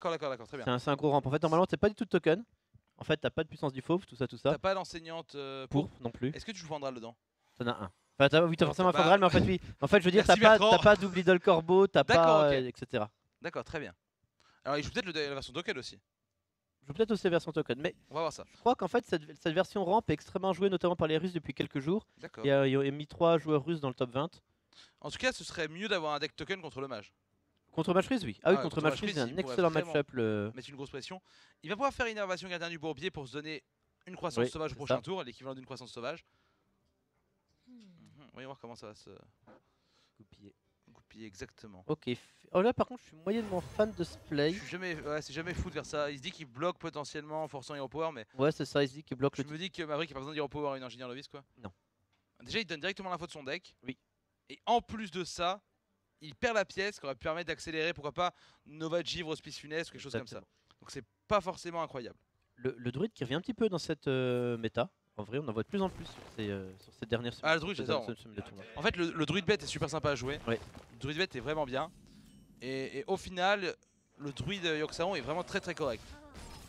D'accord, très bien. C'est un gros ramp. En fait, normalement, t'as pas du tout de token. En fait, t'as pas de puissance du fauve, tout ça. T'as pas l'enseignante Pour non plus. Est-ce que tu joues Vandral dedans? T'en as un. Enfin, oui, t'as forcément un bah- Fandral, mais en fait, oui. En fait, je veux dire, Merci, t'as Bertrand. pas double idole corbeau, t'as D'accord, pas. ok. Etc. D'accord, très bien. Alors, il joue peut-être la version token aussi. Je joue peut-être aussi la version token, mais On va voir ça. je crois qu'en fait, cette version ramp est extrêmement jouée, notamment par les Russes depuis quelques jours. D'accord. Il y a mis 3 joueurs russes dans le top 20. En tout cas, ce serait mieux d'avoir un deck token contre le mage. Contre Match Freeze, oui. Ah oui, ouais, contre contre Match Freeze, Match c'est un Freeze, il excellent pourrait match-up. Mettre une grosse pression. Il va pouvoir faire Innervation Gardien du Bourbier pour se donner une croissance Oui, sauvage au c'est prochain ça. tour, l'équivalent d'une croissance sauvage. Voyons voir comment ça va se goupiller exactement. Ok. Oh là, par contre, je suis moyennement fan de ce play. Je suis jamais, ouais, c'est jamais fou de faire ça. Il se dit qu'il bloque potentiellement en forçant Hero Power, mais Ouais, c'est ça, Izzy qui bloque je le. me dis que Maverick a pas besoin d'Hero Power à une ingénieur novice quoi. Non. Déjà, il donne directement l'info de son deck. Oui. Et en plus de ça, il perd la pièce qui aurait pu permettre d'accélérer, pourquoi pas, Nova Givre, Hospice Funeste, quelque chose comme ça. Donc c'est pas forcément incroyable. Le druide qui revient un petit peu dans cette méta. En vrai, on en voit de plus en plus sur ces dernières semaines. Ah, le druide, j'adore. En fait, le druide bête est super sympa à jouer. Ouais. Le druide bête est vraiment bien. Et au final, le druide Yogg-Saron est vraiment très correct.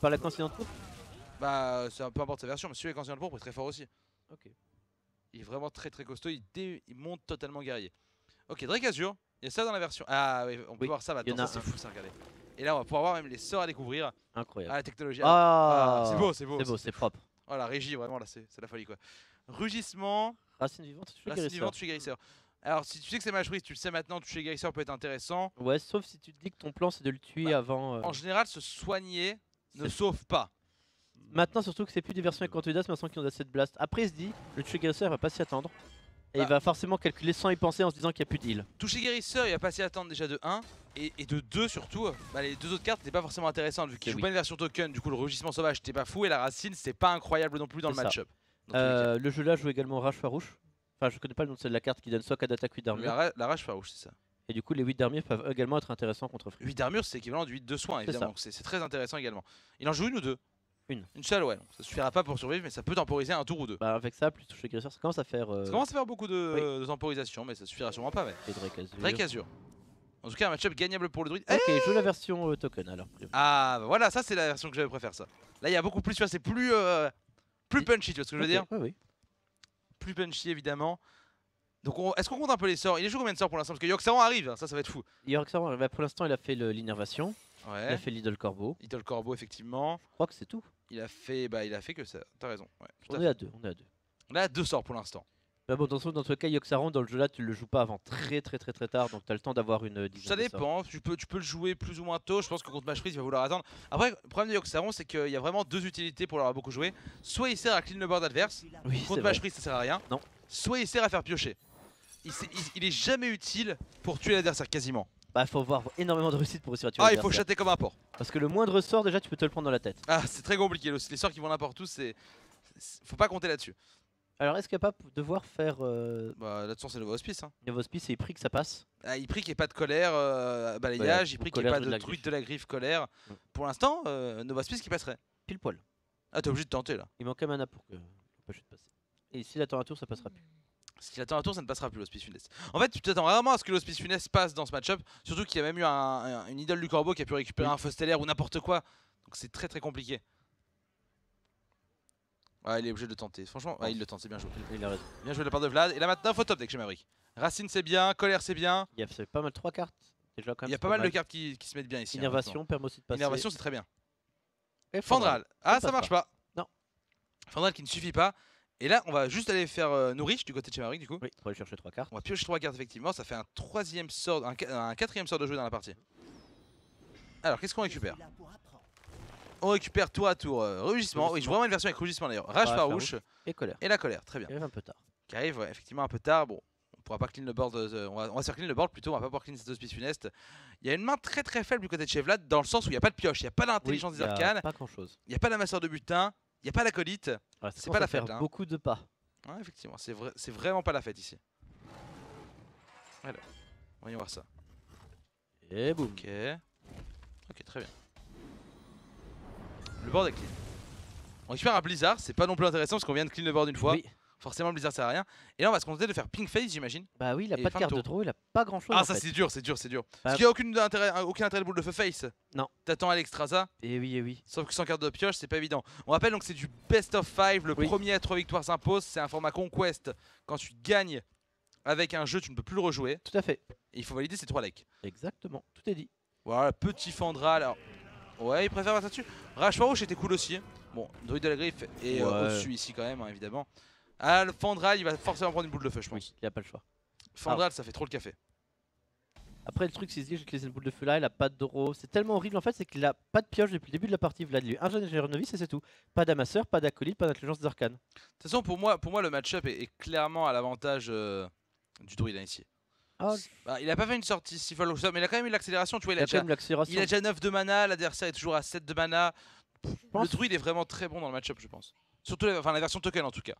Par la coïncidence pourpre. Bah, peu importe sa version, mais celui avec Ancien pourpre est très fort aussi. Ok. Il est vraiment très costaud, il monte totalement guerrier. Ok, Drake Azur, il y a ça dans la version. Ah oui, on peut voir ça maintenant, ça c'est fou ça, regardez. Et là, on va pouvoir voir même les sorts à découvrir. Incroyable. Ah, la technologie. Ah, c'est beau. C'est beau, c'est propre. Oh la régie, vraiment là, c'est la folie quoi. Rugissement. Racine vivante, toucher guérisseur. Alors, si tu sais que c'est match freeze, tu le sais maintenant, toucher guérisseur peut être intéressant. Ouais, sauf si tu te dis que ton plan c'est de le tuer avant. En général, se soigner ne sauve pas. Maintenant, surtout que c'est plus des versions avec Contudas, mais qui ont assez de blast. Après, il se dit, le toucher guérisseur il va pas s'y attendre. Et il va forcément calculer sans y penser en se disant qu'il n'y a plus d'heal. Toucher guérisseur, il va pas s'y attendre déjà de 1. Et de 2 surtout, les deux autres cartes n'étaient pas forcément intéressantes vu qu'il joue pas une version token. Du coup, le rugissement sauvage c'était pas fou et la racine c'était pas incroyable non plus dans le match-up. Le jeu là joue également Rage Farouche. Enfin, je connais pas le nom de la carte qui donne soit 4 d'attaque, 8 d'armure. La Rage Farouche, c'est ça. Et du coup, les 8 d'armure peuvent également être intéressants contre Free. 8 d'armure, c'est équivalent du 8 de soin, évidemment. Donc c'est très intéressant également. Il en joue une ou deux? Une seule, ouais. Donc ça suffira pas pour survivre, mais ça peut temporiser un tour ou deux. Bah, avec ça, plus toucher guérisseur, ça commence à faire. Ça commence à faire beaucoup de temporisation, mais ça suffira sûrement pas. Et Drake Azur. Drake Azur. En tout cas, un match-up gagnable pour le druide. Ok, je joue la version token alors. Ah, bah voilà, ça c'est la version que j'avais préférée, ça. Là, il y a beaucoup plus, tu vois, c'est plus punchy, tu vois ce que je veux dire? Oui. Plus punchy, évidemment. Donc, est-ce qu'on compte un peu les sorts? Il a joué combien de sorts pour l'instant? Parce que Yogg-Saron arrive, hein, ça va être fou. Yogg-Saron, pour l'instant, il a fait l'innervation. Ouais. Il a fait l'idole corbeau. Idole corbeau, effectivement. Je crois que c'est tout. Il a fait que ça. T'as raison. Ouais, on est à deux. On a 2 sorts pour l'instant. Bah bon, dans tous les cas, Yogg-Saron, dans le jeu là, tu le joues pas avant très tard, donc tu as le temps d'avoir une dizaine. Ça dépend, tu peux le jouer plus ou moins tôt. Je pense que contre match freeze, il va vouloir attendre. Après, le problème de Yogg-Saron, c'est qu'il y a vraiment deux utilités pour l'avoir beaucoup joué. Soit il sert à clean le board adverse, contre match freeze, ça sert à rien. Non. Soit il sert à faire piocher. Il est jamais utile pour tuer l'adversaire, quasiment. Bah, faut avoir énormément de réussite pour réussir à tuer l'adversaire. Il faut chatter comme un porc. Parce que le moindre sort, déjà, tu peux te le prendre dans la tête. Ah, c'est très compliqué. Les sorts qui vont n'importe où, faut pas compter là-dessus. Alors, est-ce qu'il n'y a pas devoir faire. Bah, là-dessus, c'est Nova Hospice. Hein. Nova Hospice et il prie que ça passe. Ah, il prie qu'il n'y ait pas de colère, balayage, il prie qu'il n'y ait pas de druide de la griffe, colère. Pour l'instant, Nova Hospice qui passerait. Pile poil. Ah, t'es obligé de tenter là. Il manque un mana pour que l'empêcher de passer. Et s'il attend un tour, ça passera plus. S'il attend un tour, ça ne passera plus l'Hospice Funeste. En fait, tu t'attends vraiment à ce que l'Hospice Funeste passe dans ce match-up. Surtout qu'il y a même eu une idole du corbeau qui a pu récupérer un feu stellaire ou n'importe quoi. Donc c'est très compliqué. Ouais, il est obligé de le tenter. Franchement, il le tente, c'est bien joué. Il a raison. Bien joué de la part de Vlad. Et là maintenant, faut top deck chez Maverick. Racine, c'est bien. Colère, c'est bien. Il y a pas mal 3 cartes. Déjà, quand même, il y a pas mal de cartes qui se mettent bien ici. Innervation permet aussi de passer. Innervation, c'est très bien. Et Fandral. Ah, ça marche pas. Non. Fandral qui ne suffit pas. Et là, on va juste aller faire Nourish du côté de chez Maverick du coup. Oui, pour aller chercher 3 cartes. On va piocher 3 cartes effectivement. Ça fait un troisième sort, un quatrième sort de jeu dans la partie. Alors, qu'est-ce qu'on récupère? On récupère tour à tour rugissement. Oui, je joue vraiment une version avec rugissement d'ailleurs. Rage farouche et colère. Et la colère, très bien. Qui arrive un peu tard. Qui arrive ouais, effectivement un peu tard. Bon, on pourra pas clean le board. On va se faire clean le board plutôt. On va pas pouvoir clean cette Hospice Funeste. Il y a une main très faible du côté de chez Vlad dans le sens où il n'y a pas de pioche, il n'y a pas l'intelligence des arcanes. Pas grand chose. Il n'y a pas la masseur de butin. Il n'y a pas l'acolyte. Ouais, c'est pas la fête. Hein. Beaucoup de pas. Ouais, effectivement, c'est vraiment pas la fête ici. Alors, voyons voir ça. Et boum. Ok, très bien. Le board est clean. On récupère un blizzard, c'est pas non plus intéressant parce qu'on vient de clean le board une fois. Oui. Forcément le Blizzard sert à rien. Et là on va se contenter de faire ping face j'imagine. Bah oui, il a Et pas de fin de carte tour. de draw, il a pas grand chose. Ah en ça fait. c'est dur, c'est dur. Bah, Parce qu'il n'y a aucun intérêt de boule de feu face. Non. T'attends Alexstrasza. Et oui. Sauf que sans carte de pioche c'est pas évident. On rappelle donc c'est du best of 5. Le Oui. premier à 3 victoires s'impose. C'est un format conquest. Quand tu gagnes avec un jeu tu ne peux plus le rejouer. Tout à fait. Et il faut valider ces 3 legs. Exactement, tout est dit. Voilà, petit Fandral. Alors, ouais, il préfère mettre ça dessus. Rage Farouche était cool aussi. Bon, Druide de la Griffe est au-dessus ici quand même, hein, évidemment. Ah, le Fandral, il va forcément prendre une boule de feu, je pense. Oui, il a pas le choix. Fandral, ça fait trop le café. Après, le truc, c'est que j'ai utilisé une boule de feu là, il a pas de draw. C'est tellement horrible en fait, c'est qu'il a pas de pioche depuis le début de la partie. Vlad, il a eu un ingénieur novice et c'est tout. Pas d'amasseur, pas d'acolyte, pas d'intelligence d'arcane. De toute façon, pour moi le match-up est clairement à l'avantage du Druide hein, ici. Ah, Bah, il a pas fait une sortie si folle, mais il a quand même eu l'accélération. Tu vois, il a quand même l'accélération. il a déjà 9 de mana, l'adversaire est toujours à 7 de mana. Je Le pense. Druide est vraiment très bon dans le match-up, je pense. Surtout la version token en tout cas.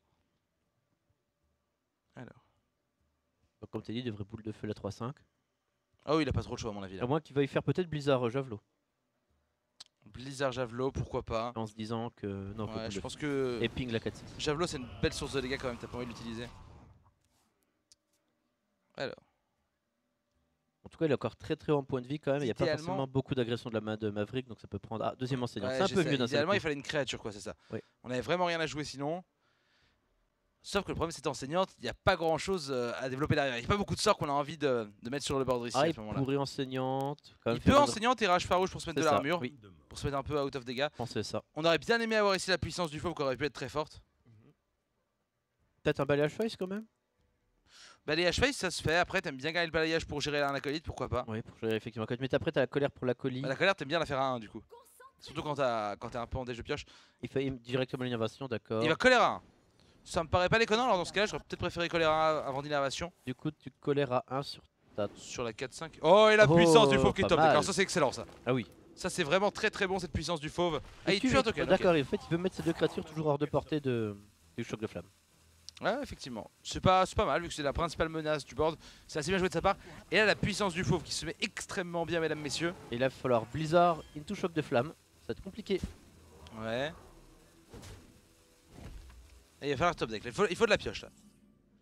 Alors. Donc, comme tu as dit, il devrait boule de feu la 3-5. Ah oui, il a pas trop le choix à mon avis. Là. À moins qu'il veuille faire peut-être Blizzard Javelot. Blizzard Javelot, pourquoi pas. En se disant que. Non, que Ouais, boule je de pense feu. que Et ping la 4-6. Javelot c'est une belle source de dégâts quand même, t'as pas envie de l'utiliser. Alors. En tout cas, il est encore très très en point de vie quand même. Il n'y a pas Idéalement- forcément beaucoup d'agression de la main de Maverick, donc ça peut prendre. Ah, deuxième enseignant. Ouais, C'est un peu mieux d'un seul idéalement coup. il fallait une créature quoi, c'est ça. Oui. On avait vraiment rien à jouer sinon. Sauf que le problème c'est enseignante, il n'y a pas grand chose à développer derrière. Il n'y a pas beaucoup de sorts qu'on a envie de mettre sur le board ici Ah, à il ce moment-là. pourrait enseignante. Quand même Il faire peut un- enseignante et rage farouche pour se mettre C'est de ça, l'armure, oui. pour se mettre un peu out of dégâts. Je pensais ça. On aurait bien aimé avoir ici la puissance du fauve qui aurait pu être très forte. Peut-être un balayage face quand même. Balayage face ça se fait, après t'aimes bien gagner le balayage pour gérer un acolyte, pourquoi pas. Oui, pour gérer effectivement. Mais après, t'as la colère pour la colis. Bah, la colère t'aimes bien la faire à 1 du coup. Surtout quand t'es un peu en déjeu pioche. Il fait directement l'innovation, d'accord. Il va colère à 1. Ça me paraît pas déconnant, alors dans ce cas là j'aurais peut-être préféré colère à 1 avant d'innervation. Du coup, tu colères à 1 sur ta. Sur la 4-5. Oh et la Oh, puissance du fauve qui est pas top, mal. d'accord, ça c'est excellent ça. Ah oui. Ça c'est vraiment très très bon cette puissance du fauve. Ah il Tu- tue un token, ok. D'accord, en fait, il veut mettre ces deux créatures toujours hors de portée du choc de flamme. Ouais effectivement, c'est pas mal vu que c'est la principale menace du board. C'est assez bien joué de sa part. Et là la puissance du fauve qui se met extrêmement bien mesdames messieurs. Et là, il va falloir Blizzard into choc de flamme. Ça va être compliqué. Ouais. Et il va falloir top deck, il faut de la pioche là.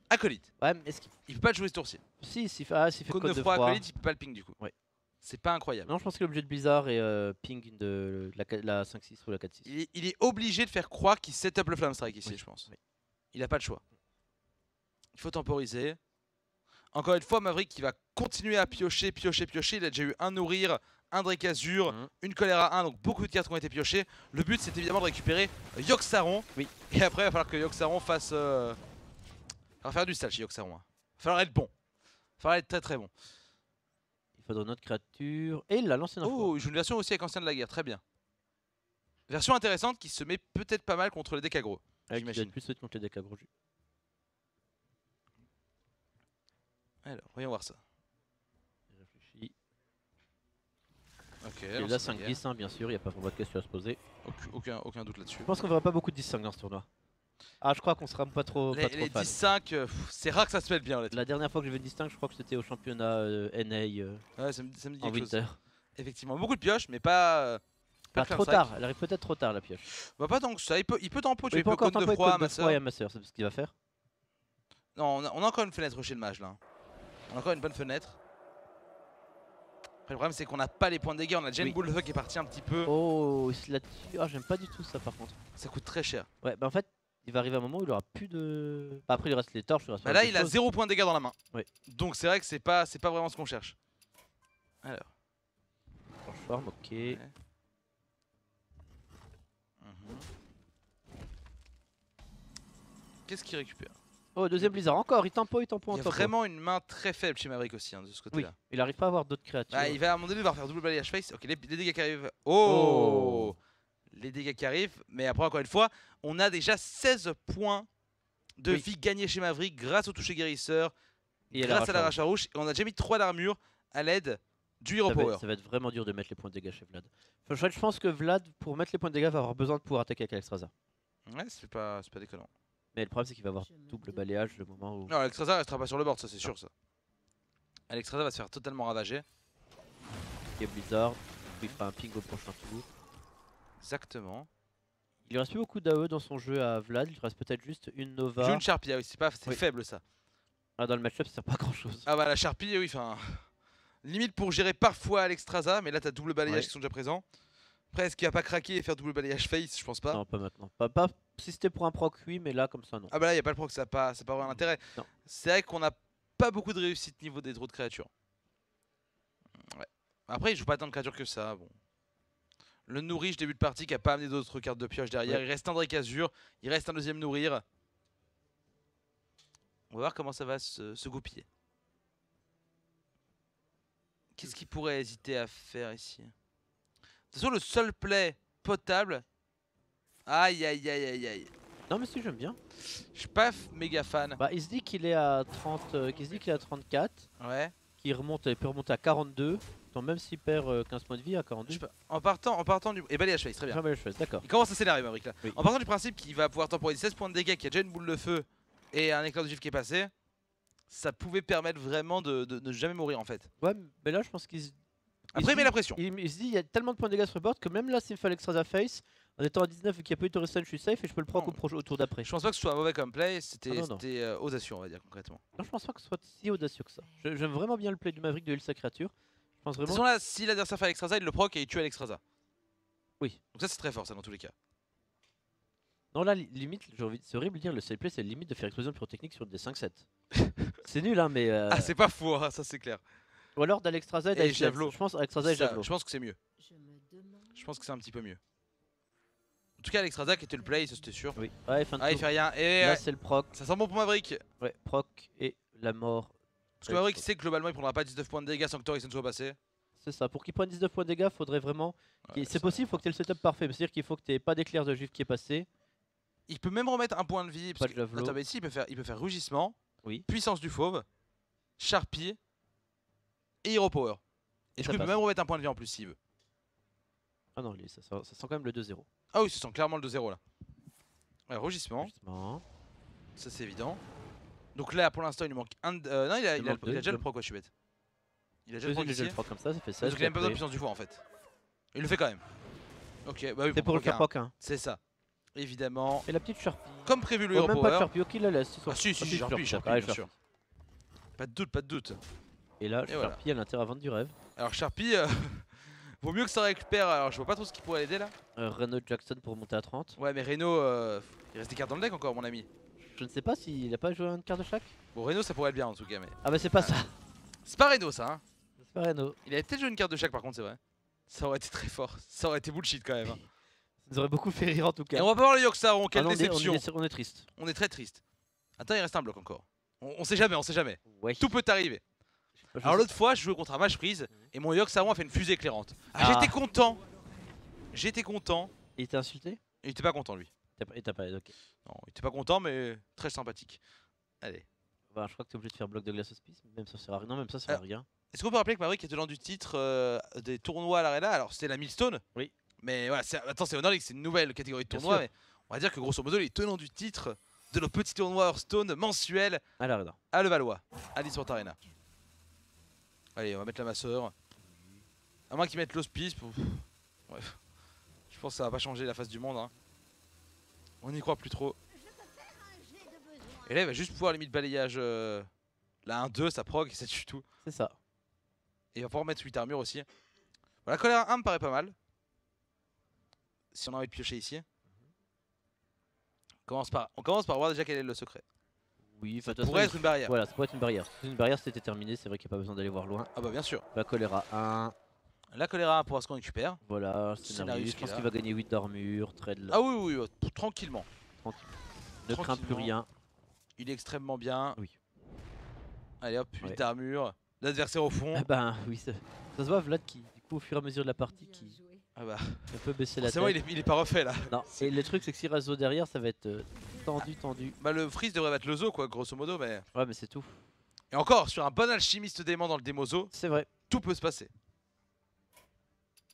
Acolyte, Ouais, mais est-ce qu'il. il peut pas le jouer ce tour-ci. Si, s'il fait Cône code de de froid froid. acolyte, il peut pas le ping du coup. Ouais. C'est pas incroyable. Non, je pense qu'il est obligé de Blizzard et ping de la 5-6 ou la 4-6. Il est obligé de faire croire qu'il set up le Flame Strike ici Oui, je pense. oui. Il a pas le choix. Il faut temporiser. Encore une fois Maverick qui va continuer à piocher. Il a déjà eu un nourrir, un Drake-Azur, une colère à 1, donc beaucoup de cartes qui ont été piochées. Le but c'est évidemment de récupérer Yogg-Saron. Oui. Et après il va falloir que Yogg-Saron fasse... Il va faire du sale chez Yogg-Saron. Il va falloir être bon. Il va falloir être très très bon. Il faudra une autre créature. Et il l'a lancé d'un Oh, il joue une version aussi avec Ancien de la Guerre, très bien. Version intéressante qui se met peut-être pas mal contre les decks aggro. avec qui doit j'imagine. être plus solide contre les decks aggro jus. Alors, voyons voir ça. Il réfléchit. Ok, Et non, là c'est 5-10, hein, bien sûr, il n'y a pas vraiment de question à se poser. aucun doute là-dessus. Je pense qu'on verra pas beaucoup de 10-5 dans ce tournoi. Ah, je crois qu'on sera pas trop Les fan. 10-5, c'est rare que ça se mette bien. La dernière fois que j'ai vu une distinct, je crois que c'était au championnat NA Ouais, ça me dit en quelque chose. winter. Effectivement, beaucoup de pioches, mais pas. Pas Flame trop Strike. tard, elle arrive peut-être trop tard la pioche. Bah, pas tant que ça. Il peut tempo, tu Il peut peux encore cône de tempo avec froid, code de ma froid et soeur. amasseur, c'est ce qu'il va faire. Non, on a encore une fenêtre chez le mage là. On a encore une bonne fenêtre. Après, le problème, c'est qu'on n'a pas les points de dégâts. On a déjà Oui. une boule de feu qui est partie un petit peu. Oh, il se l'a tué. Ah, j'aime pas du tout ça par contre. Ça coûte très cher. Ouais, bah en fait, il va arriver un moment où il aura plus de. Bah, après, il reste les torches. Il reste Bah pas là, mal de il a choses. 0 point de dégâts dans la main. Oui. Donc, c'est vrai que c'est pas vraiment ce qu'on cherche. Alors. Torche forme, ok. Ouais. Mhm. Qu'est-ce qu'il récupère? Oh, deuxième Blizzard, encore, il tempo, Il y a vraiment une main très faible chez Maverick aussi, hein, de ce Oui, côté-là. il arrive pas à avoir d'autres créatures. Bah, il va à un moment donné devoir faire double balayage face. Ok, les dégâts qui arrivent. Oh, les dégâts qui arrivent. Mais après, encore une fois, on a déjà 16 points de Oui. vie gagnés chez Maverick grâce au toucher guérisseur, Et grâce à la l'arrache rachat rouge. Et on a déjà mis 3 d'armure à l'aide du Hero Power. Ça va être vraiment dur de mettre les points de dégâts chez Vlad. Enfin, je pense que Vlad, pour mettre les points de dégâts, va avoir besoin de pouvoir attaquer avec Alexstrasza. Ouais, c'est pas déconnant. Mais le problème, c'est qu'il va avoir double balayage le moment où. Non, Alexstrasza restera pas sur le board, ça c'est sûr ça. Alexstrasza va se faire totalement ravager. Il y a Blizzard, il fera un ping au prochain tour. Exactement. Il lui reste plus beaucoup d'AE dans son jeu à Vlad, il lui reste peut-être juste une Nova. Joue une Sharpie, ah oui, c'est Oui. faible ça. Ah, dans le match-up ça sert pas à grand chose. Ah bah la Sharpie, oui, enfin. Limite pour gérer parfois Alexstrasza, mais là t'as double balayage Ouais. qui sont déjà présents. Après, est-ce qu'il va pas craquer et faire double balayage face? Je pense pas. Non, pas maintenant. Pas si c'était pour un proc, oui, mais là comme ça, non. Ah bah là, y a pas le proc, ça n'a pas vraiment d'intérêt. Non. C'est vrai qu'on a pas beaucoup de réussite niveau des draws de créatures. Ouais. Après, il joue pas tant de créatures que ça. Bon. Le nourriche début de partie qui a pas amené d'autres cartes de pioche derrière. Ouais. Il reste un Drake Azur, il reste un deuxième nourrir. On va voir comment ça va se goupiller. Qu'est-ce qu'il pourrait hésiter à faire ici? De toute façon, le seul play potable. Aïe aïe aïe aïe aïe. Non mais si, j'aime bien. Je suis pas méga fan. Bah il se dit qu'il est à 30, qu'il se dit qu'il est à 34, Ouais. qu'il peut remonter à 42. Donc même s'il perd 15 points de vie à 42. Je sais pas. En partant du. Et balayage face, très bien. Jamais le choix, d'accord. Il commence à s'énerver, Maverick là. Oui. En partant du principe qu'il va pouvoir temporiser 16 points de dégâts, qu'il y a déjà une boule de feu et un éclair de gifle qui est passé, ça pouvait permettre vraiment de ne jamais mourir en fait. Ouais, mais là je pense qu'il se... Après, il met la pression. Il se dit il y a tellement de points de dégâts sur le board que même là s'il me fait Alexstrasza face, en étant à 19 et qu'il n'y a pas eu de Torrestan, je suis safe et je peux le prendre au tour d'après. Je pense pas que ce soit mauvais comme play, c'était Ah non. audacieux on va dire concrètement. Non, je pense pas que ce soit si audacieux que ça. J'aime vraiment bien le play du Maverick de heal sa créature. Je pense De toute vraiment. façon là, si l'adversaire fait Alexstrasza, il le proc et il tue Alexstrasza. Oui. Donc ça c'est très fort ça dans tous les cas. Non là limite, c'est horrible de dire le save play c'est le limite de faire explosion pyrotechnique sur des 5-7. C'est nul hein mais... Ah c'est pas faux, hein, ça c'est clair. Ou alors d'Alexstrasza Et Javelot. Je pense Alexstrasza et Ça, Javelot. je pense que c'est mieux. Je pense que c'est un petit peu mieux. En tout cas Alexstrasza qui était le play, ça c'était sûr. Oui. Ouais, fin de Ah il tour. fait rien. Et Là c'est le proc. ça sent bon pour Maverick. Ouais, proc et la mort. Parce que Maverick sait que globalement il prendra pas 19 points de dégâts sans que Torrestan soit passé. C'est ça, pour qu'il prenne 19 points de dégâts, faudrait vraiment. Ouais, C'est possible, faut que tu aies le setup parfait. C'est-à-dire qu'il faut que tu aies pas d'éclair de gifle qui est passé. Il peut même remettre un point de vie. Pas Parce de que... javelot. Attends, mais ici il peut faire rugissement, Oui. puissance du fauve, Sharpie et Hero Power. Et ça du coup il peut passe. même remettre un point de vie en plus s'il veut. Ah non, ça sent quand même le 2-0. Ah oui, ça sent clairement le 2-0 là. Ouais, rugissement, Justement. ça c'est évident. Donc là pour l'instant il lui manque un. Non, il a manque deux, déjà le deux. proc, quoi, je suis bête. Il a déjà Je le proc le ici. proc comme ça fait 16. Donc il a même pas besoin de puissance du four en fait. Il le fait quand même. Ok, bah oui, C'est pour le faire un. proc 1. C'est ça. Évidemment. Et la petite Sharpie. Comme prévu le Oh, Hero même pas de Power. Sharpie, ok, là laisse. Ah si, Sharpie, Ah, bien sûr. Pas de doute, pas de doute. Et là, Et voilà. Sharpie a l'intérêt à vendre du rêve. Alors Sharpie, vaut mieux que ça récupère. Alors je vois pas trop ce qui pourrait l'aider là. Renault Jackson pour monter à 30. Ouais, mais Reno, il reste des cartes dans le deck encore, mon ami. Je ne sais pas s'il a pas joué une carte de chaque. Bon, Reno ça pourrait être bien en tout cas, mais. Ah bah c'est pas ça. C'est pas Reno ça, hein. C'est pas Renault. Il avait peut-être joué une carte de chaque par contre, c'est vrai. Ça aurait été très fort. Ça aurait été bullshit quand même. Hein. Ça nous aurait beaucoup fait rire en tout cas. Et on va pas voir le Yogg-Saron, quelle Ah non, déception. on est triste. On est très triste. Attends, il reste un bloc encore. On sait jamais, on sait jamais. Ouais. Tout peut arriver. Alors l'autre fois, je jouais contre un match freeze et mon Yogg-Saron a fait une fusée éclairante. Ah, Ah. j'étais content. J'étais content. Il était insulté. Il était pas content lui. Et t'as pas. Ok. Non, il était pas content mais très sympathique. Allez. Bah, je crois que t'es obligé de faire bloc de glace hospice. Même ça sert à rien. Non, même ça sert à rien. Est-ce qu'on peut rappeler que Maverick est tenant du titre des tournois à l'Arena? Alors c'était la Millstone. Oui. Mais voilà, attends, c'est Honor League, c'est une nouvelle catégorie de Bien tournoi. sûr. Mais on va dire que grosso modo, il est tenant du titre de nos petits tournois Hearthstone mensuels À l'Arena. à Levallois, à l'eSport Arena. Allez, on va mettre la masseur. À moins qu'ils mettent l'hospice. Bref. Je pense que ça va pas changer la face du monde. Hein. On n'y croit plus trop. Et là, il va juste pouvoir limite balayage. La 1-2, ça prog et ça tue tout. C'est ça. Et il va pouvoir mettre 8 armures aussi. Bon, la colère 1 me paraît pas mal. Si on a envie de piocher ici. On commence par voir déjà quel est le secret. Oui, Ça de toute pourrait façon, être une barrière. Voilà, ça pourrait être une barrière. Si c'est une barrière, c'était terminé. C'est vrai qu'il n'y a pas besoin d'aller voir loin. Ah bah bien sûr. La choléra 1. La choléra 1 pour ce qu'on récupère. Voilà, Scénarius scénario. Je qui est pense là. qu'il va gagner 8 d'armure. Trade. Ah oui, tranquillement. Tranquille. Ne crains plus Tranquillement. rien. Il est extrêmement bien. Oui. Allez hop, 8 Ouais. d'armure. L'adversaire au fond. Ah ben oui, ça se voit Vlad qui, du coup, au fur et à mesure de la partie, qui Ah bah. un peu baisser la Forcément, tête. il est pas refait là. Non, et le truc c'est que si Razo derrière, ça va être tendu. Bah le freeze devrait battre le zoo quoi, grosso modo. Mais... Ouais, mais c'est tout. Et encore, sur un bon alchimiste dément dans le démo zoo, C'est vrai. tout peut se passer.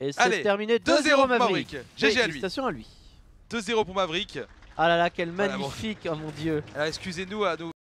Et Allez, c'est terminé 2-0 2-0 pour Maverick. Maverick. GG à lui. Félicitations à lui. 2-0 pour Maverick. Ah là là, quel Voilà, bon. magnifique, oh mon dieu. Alors excusez-nous à nous.